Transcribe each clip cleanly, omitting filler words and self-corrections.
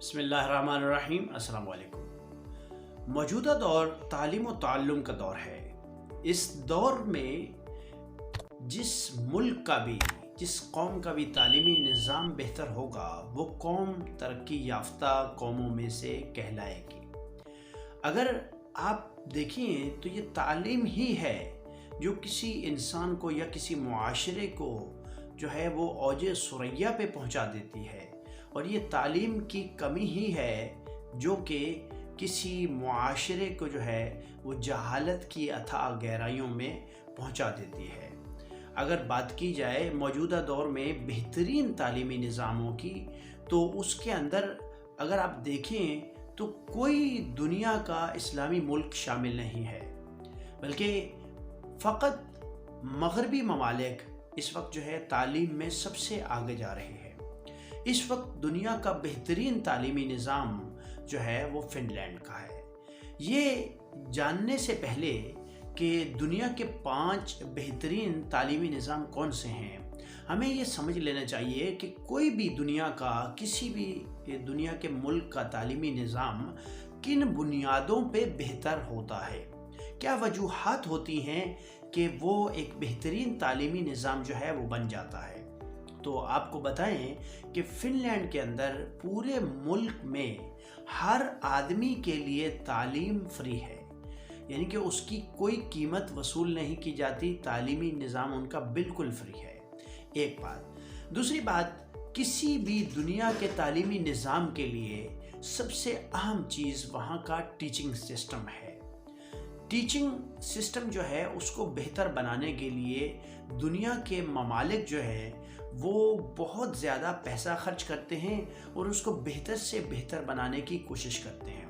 بسم اللہ الرحمن الرحیم۔ السلام علیکم۔ موجودہ دور تعلیم و تعلم کا دور ہے۔ اس دور میں جس ملک کا بھی جس قوم کا بھی تعلیمی نظام بہتر ہوگا وہ قوم ترقی یافتہ قوموں میں سے کہلائے گی۔ اگر آپ دیکھیں تو یہ تعلیم ہی ہے جو کسی انسان کو یا کسی معاشرے کو جو ہے وہ اوج ثریا پہ پہنچا دیتی ہے، اور یہ تعلیم کی کمی ہی ہے جو کہ کسی معاشرے کو جو ہے وہ جہالت کی اتھاہ گہرائیوں میں پہنچا دیتی ہے۔ اگر بات کی جائے موجودہ دور میں بہترین تعلیمی نظاموں کی تو اس کے اندر اگر آپ دیکھیں تو کوئی دنیا کا اسلامی ملک شامل نہیں ہے، بلکہ فقط مغربی ممالک اس وقت جو ہے تعلیم میں سب سے آگے جا رہے ہیں۔ اس وقت دنیا کا بہترین تعلیمی نظام جو ہے وہ فن لینڈ کا ہے۔ یہ جاننے سے پہلے کہ دنیا کے 5 بہترین تعلیمی نظام کون سے ہیں، ہمیں یہ سمجھ لینا چاہیے کہ کوئی بھی دنیا کا کسی بھی دنیا کے ملک کا تعلیمی نظام کن بنیادوں پہ بہتر ہوتا ہے، کیا وجوہات ہوتی ہیں کہ وہ ایک بہترین تعلیمی نظام جو ہے وہ بن جاتا ہے۔ تو آپ کو بتائیں کہ فن لینڈ کے اندر پورے ملک میں ہر آدمی کے لیے تعلیم فری ہے، یعنی کہ اس کی کوئی قیمت وصول نہیں کی جاتی، تعلیمی نظام ان کا بالکل فری ہے۔ ایک بات۔ دوسری بات، کسی بھی دنیا کے تعلیمی نظام کے لیے سب سے اہم چیز وہاں کا ٹیچنگ سسٹم ہے۔ ٹیچنگ سسٹم جو ہے اس کو بہتر بنانے کے لیے دنیا کے ممالک جو ہے وہ بہت زیادہ پیسہ خرچ کرتے ہیں اور اس کو بہتر سے بہتر بنانے کی کوشش کرتے ہیں۔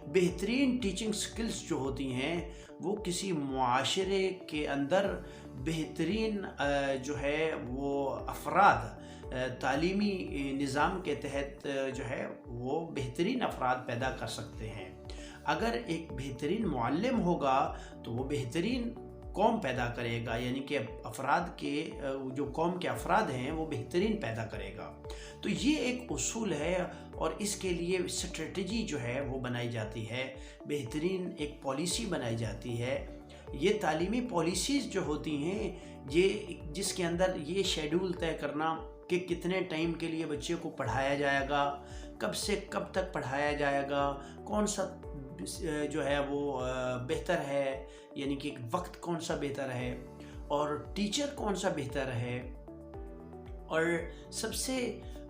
بہترین ٹیچنگ سکلز جو ہوتی ہیں وہ کسی معاشرے کے اندر بہترین جو ہے وہ افراد تعلیمی نظام کے تحت جو ہے وہ بہترین افراد پیدا کر سکتے ہیں۔ اگر ایک بہترین معلم ہوگا تو وہ بہترین قوم پیدا کرے گا، یعنی کہ افراد کے جو قوم کے افراد ہیں وہ بہترین پیدا کرے گا۔ تو یہ ایک اصول ہے اور اس کے لیے اسٹریٹجی جو ہے وہ بنائی جاتی ہے، بہترین ایک پالیسی بنائی جاتی ہے۔ یہ تعلیمی پالیسیز جو ہوتی ہیں یہ جس کے اندر یہ شیڈول طے کرنا کہ کتنے ٹائم کے لیے بچے کو پڑھایا جائے گا، کب سے کب تک پڑھایا جائے گا، کون سا جو ہے وہ بہتر ہے، یعنی کہ وقت کون سا بہتر ہے اور ٹیچر کون سا بہتر ہے، اور سب سے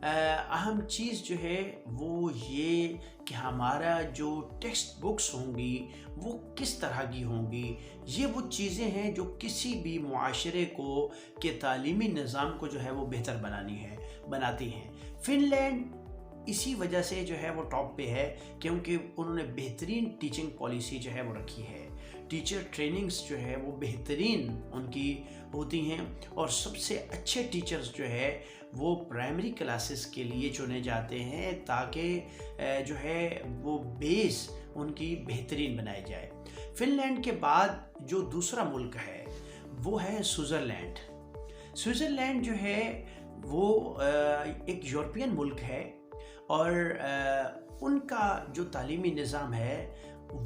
اہم چیز جو ہے وہ یہ کہ ہمارا جو ٹیکسٹ بکس ہوں گی وہ کس طرح کی ہوں گی۔ یہ وہ چیزیں ہیں جو کسی بھی معاشرے کو کہ تعلیمی نظام کو جو ہے وہ بہتر بناتی ہیں۔ فن لینڈ اسی وجہ سے جو ہے وہ ٹاپ پہ ہے کیونکہ انہوں نے بہترین ٹیچنگ پالیسی جو ہے وہ رکھی ہے۔ ٹیچر ٹریننگز جو ہے وہ بہترین ان کی ہوتی ہیں، اور سب سے اچھے ٹیچرز جو ہے وہ پرائمری کلاسز کے لیے چنے جاتے ہیں تاکہ جو ہے وہ بیس ان کی بہترین بنائی جائے۔ فن لینڈ کے بعد جو دوسرا ملک ہے وہ ہے سوئٹزرلینڈ۔ سوئٹزرلینڈ جو ہے وہ ایک یورپین ملک ہے، اور ان کا جو تعلیمی نظام ہے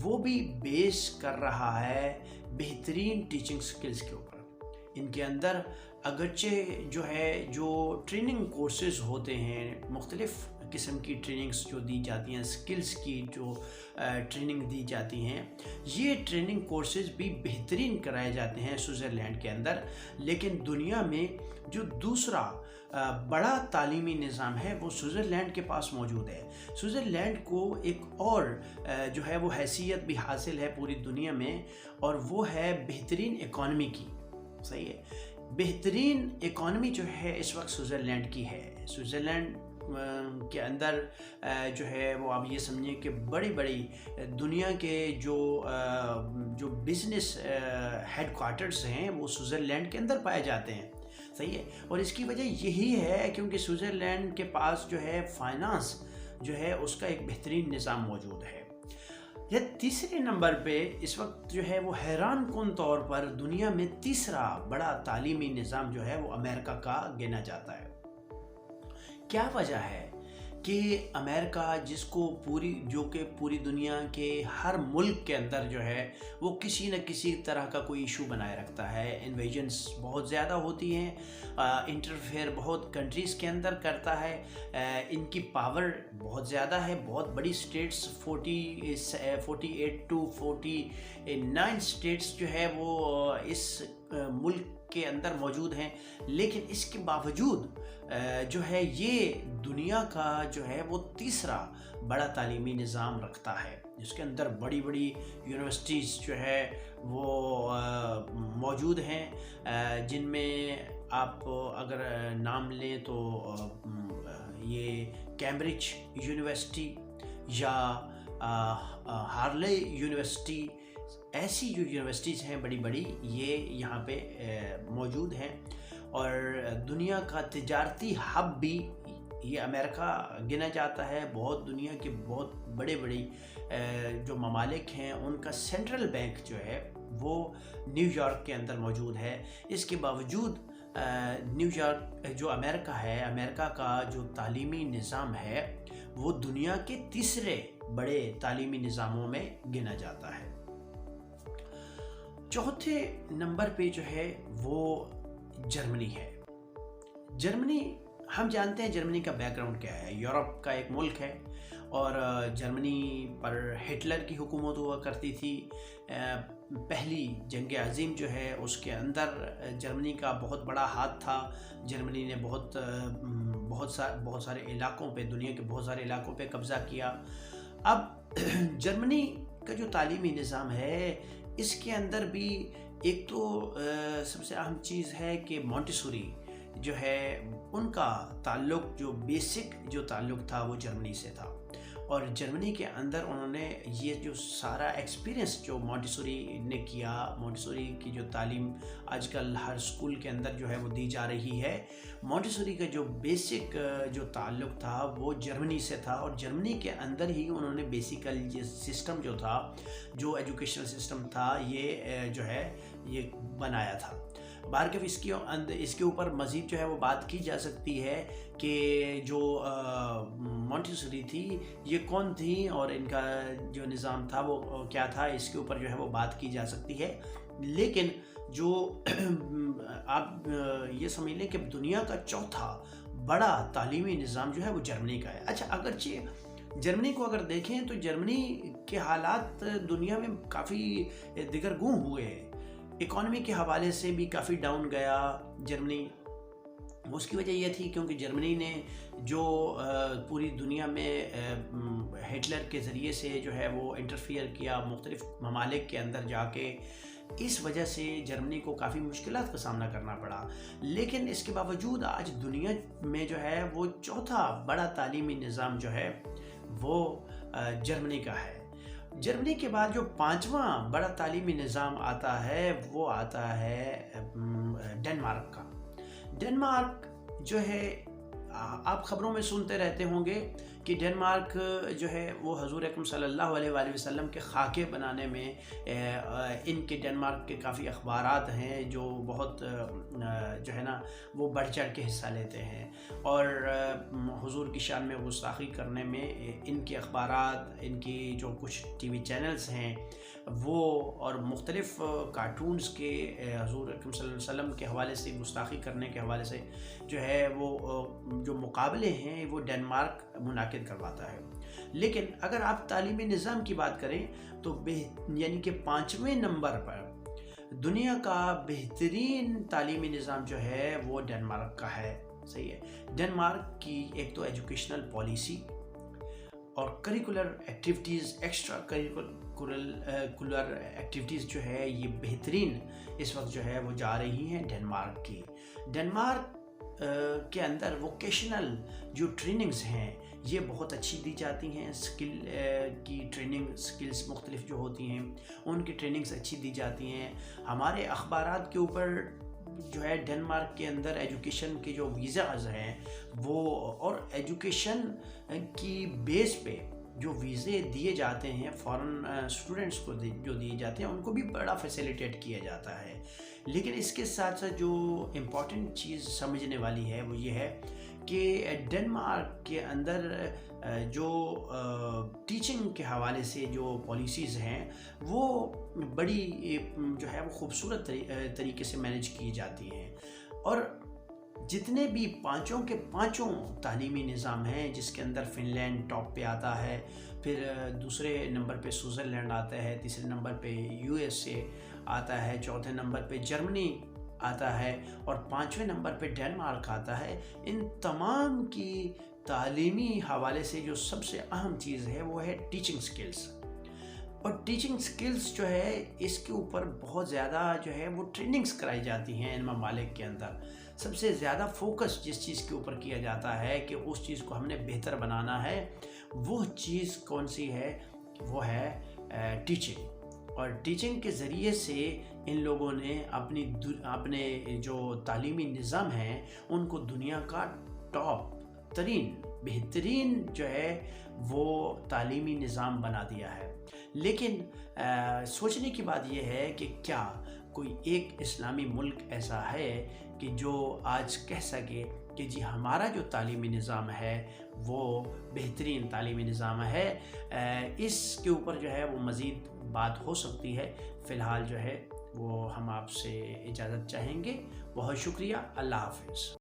وہ بھی بیس کر رہا ہے بہترین ٹیچنگ سکلز کے اوپر۔ ان کے اندر اگرچہ جو ہے جو ٹریننگ کورسز ہوتے ہیں، مختلف قسم کی ٹریننگز جو دی جاتی ہیں، سکلز کی جو ٹریننگ دی جاتی ہیں، یہ ٹریننگ کورسز بھی بہترین کرائے جاتے ہیں سوئٹزرلینڈ کے اندر۔ لیکن دنیا میں جو دوسرا بڑا تعلیمی نظام ہے وہ سوئٹزرلینڈ کے پاس موجود ہے۔ سوئٹزرلینڈ کو ایک اور جو ہے وہ حیثیت بھی حاصل ہے پوری دنیا میں، اور وہ ہے بہترین اکانومی کی۔ صحیح ہے، بہترین اکانومی جو ہے اس وقت سوئٹزرلینڈ کی ہے۔ سوئٹزرلینڈ کے اندر جو ہے وہ آپ یہ سمجھیں کہ بڑی بڑی دنیا کے جو بزنس ہیڈ کوارٹرز ہیں وہ سوئٹزرلینڈ کے اندر پائے جاتے ہیں۔ صحیح ہے، اور اس کی وجہ یہی ہے کیونکہ سوئٹزرلینڈ کے پاس جو ہے فائنانس جو ہے اس کا ایک بہترین نظام موجود ہے۔ یہ تیسرے نمبر پہ اس وقت جو ہے وہ حیران کن طور پر دنیا میں تیسرا بڑا تعلیمی نظام جو ہے وہ امریکہ کا گنا جاتا ہے۔ کیا وجہ ہے کہ امریکہ جس کو پوری دنیا کے ہر ملک کے اندر جو ہے وہ کسی نہ کسی طرح کا کوئی ایشو بنائے رکھتا ہے. انویژنس بہت زیادہ ہوتی ہیں, انٹرفیئر بہت کنٹریز کے اندر کرتا ہے, ان کی پاور بہت زیادہ ہے. بہت بڑی اسٹیٹس 48 to 49 اسٹیٹس جو ہے وہ اس ملک کے اندر موجود ہیں. لیکن اس کے باوجود جو ہے یہ دنیا کا جو ہے وہ تیسرا بڑا تعلیمی نظام رکھتا ہے, جس کے اندر بڑی بڑی یونیورسٹیز جو ہے وہ موجود ہیں, جن میں آپ اگر نام لیں تو یہ کیمبرج یونیورسٹی یا ہارلے یونیورسٹی, ایسی جو یونیورسٹیز ہیں بڑی بڑی یہ یہاں پہ موجود ہیں. اور دنیا کا تجارتی ہب بھی یہ امریکہ گنا جاتا ہے. بہت دنیا کے بہت بڑے جو ممالک ہیں ان کا سینٹرل بینک جو ہے وہ نیو یارک کے اندر موجود ہے. اس کے باوجود نیو یارک جو امریکہ کا جو تعلیمی نظام ہے وہ دنیا کے تیسرے بڑے تعلیمی نظاموں میں گنا جاتا ہے. چوتھے نمبر پہ جو ہے وہ جرمنی ہے. جرمنی ہم جانتے ہیں جرمنی کا بیک گراؤنڈ کیا ہے. یورپ کا ایک ملک ہے اور جرمنی پر ہٹلر کی حکومت ہوا کرتی تھی. پہلی جنگ عظیم جو ہے اس کے اندر جرمنی کا بہت بڑا ہاتھ تھا. جرمنی نے بہت سارے علاقوں پہ, دنیا کے بہت سارے علاقوں پہ قبضہ کیا. اب جرمنی کا جو تعلیمی نظام ہے اس کے اندر بھی ایک تو سب سے اہم چیز ہے کہ مونٹیسوری جو ہے ان کا تعلق, جو بیسک جو تعلق تھا وہ جرمنی سے تھا. اور جرمنی کے اندر انہوں نے یہ جو سارا ایکسپیرینس جو مونٹیسوری نے کیا, مونٹیسوری کی جو تعلیم آج کل ہر سکول کے اندر جو ہے وہ دی جا رہی ہے, مونٹیسوری کا جو بیسک جو تعلق تھا وہ جرمنی سے تھا. اور جرمنی کے اندر ہی انہوں نے بیسیکل یہ سسٹم جو تھا, جو ایجوکیشنل سسٹم تھا, یہ جو ہے یہ بنایا تھا. بارکف اس کے اوپر مزید جو ہے وہ بات کی جا سکتی ہے کہ جو مونٹیسوری تھی یہ کون تھی اور ان کا جو نظام تھا وہ کیا تھا, اس کے اوپر جو ہے وہ بات کی جا سکتی ہے. لیکن جو آپ یہ سمجھ لیں کہ دنیا کا چوتھا بڑا تعلیمی نظام جو ہے وہ جرمنی کا ہے. اچھا, اگرچہ جرمنی کو اگر دیکھیں تو جرمنی کے حالات دنیا میں کافی دگرگوں ہوئے ہیں. اکانومی کے حوالے سے بھی کافی ڈاؤن گیا جرمنی. اس کی وجہ یہ تھی کیونکہ جرمنی نے جو پوری دنیا میں ہٹلر کے ذریعے سے جو ہے وہ انٹرفیئر کیا مختلف ممالک کے اندر جا کے, اس وجہ سے جرمنی کو کافی مشکلات کا سامنا کرنا پڑا. لیکن اس کے باوجود آج دنیا میں جو ہے وہ چوتھا بڑا تعلیمی نظام جو ہے وہ جرمنی کا ہے. جرمنی کے بعد جو پانچواں بڑا تعلیمی نظام آتا ہے وہ آتا ہے ڈنمارک کا. ڈنمارک جو ہے آپ خبروں میں سنتے رہتے ہوں گے کہ ڈنمارک جو ہے وہ حضور اکرم صلی اللہ علیہ وآلہ وسلم کے خاکے بنانے میں ان کے ڈنمارک کے کافی اخبارات ہیں جو بہت جو ہے نا وہ بڑھ چڑھ کے حصہ لیتے ہیں, اور حضور کی شان میں گستاخی کرنے میں ان کے اخبارات, ان کی جو کچھ ٹی وی چینلز ہیں وہ, اور مختلف کارٹونز کے حضور اکرم صلی اللہ علیہ وسلم کے حوالے سے گستاخی کرنے کے حوالے سے جو ہے وہ جو مقابلے ہیں وہ ڈنمارک منعقد کرواتا ہے. لیکن اگر آپ تعلیمی نظام کی بات کریں تو یعنی کہ 5ویں نمبر پر دنیا کا بہترین تعلیمی نظام جو ہے وہ ڈنمارک کا ہے. صحیح ہے. ڈنمارک کی ایک تو ایجوکیشنل پالیسی اور curricular activities, extra curricular activities جو ہے یہ بہترین اس وقت جو ہے وہ جا رہی ہیں ڈنمارک کی. ڈنمارک کے اندر ووکیشنل جو ٹریننگز ہیں یہ بہت اچھی دی جاتی ہیں. سکل کی ٹریننگ, سکلز مختلف جو ہوتی ہیں ان کی ٹریننگز اچھی دی جاتی ہیں. ہمارے اخبارات کے اوپر جو ہے ڈنمارک کے اندر ایجوکیشن کے جو ویزاز ہیں وہ, اور ایجوکیشن کی بیس پہ جو ویزے دیے جاتے ہیں فارن اسٹوڈنٹس کو جو دیے جاتے ہیں ان کو بھی بڑا فیسیلیٹیٹ کیا جاتا ہے. لیکن اس کے ساتھ ساتھ جو امپورٹنٹ چیز سمجھنے والی ہے وہ یہ ہے کہ ڈنمارک کے اندر جو ٹیچنگ کے حوالے سے جو پالیسیز ہیں وہ بڑی جو ہے وہ خوبصورت طریقے سے مینیج کی جاتی ہیں، اور جتنے بھی پانچوں کے پانچوں تعلیمی نظام ہیں، جس کے اندر فن لینڈ ٹاپ پہ آتا ہے، پھر دوسرے نمبر پہ سوئٹزرلینڈ آتا ہے، تیسرے نمبر پہ USA آتا ہے، چوتھے نمبر پہ جرمنی آتا ہے، اور پانچویں نمبر پہ ڈنمارک آتا ہے، ان تمام کی تعلیمی حوالے سے جو سب سے اہم چیز ہے وہ ہے ٹیچنگ سکلز. اور ٹیچنگ سکلز جو ہے اس کے اوپر بہت زیادہ جو ہے وہ ٹریننگز کرائی جاتی ہیں ان ممالک کے اندر. سب سے زیادہ فوکس جس چیز کے اوپر کیا جاتا ہے کہ اس چیز کو ہم نے بہتر بنانا ہے، وہ چیز کون سی ہے؟ وہ ہے ٹیچنگ. اور ٹیچنگ کے ذریعے سے ان لوگوں نے اپنے جو تعلیمی نظام ہیں ان کو دنیا کا ٹاپ ترین بہترین جو ہے وہ تعلیمی نظام بنا دیا ہے. لیکن سوچنے کی بات یہ ہے کہ کیا کوئی ایک اسلامی ملک ایسا ہے کہ جو آج کہہ سکے کہ جی ہمارا جو تعلیمی نظام ہے وہ بہترین تعلیمی نظام ہے؟ اس کے اوپر جو ہے وہ مزید بات ہو سکتی ہے. فی الحال جو ہے وہ ہم آپ سے اجازت چاہیں گے. بہت شکریہ. اللہ حافظ.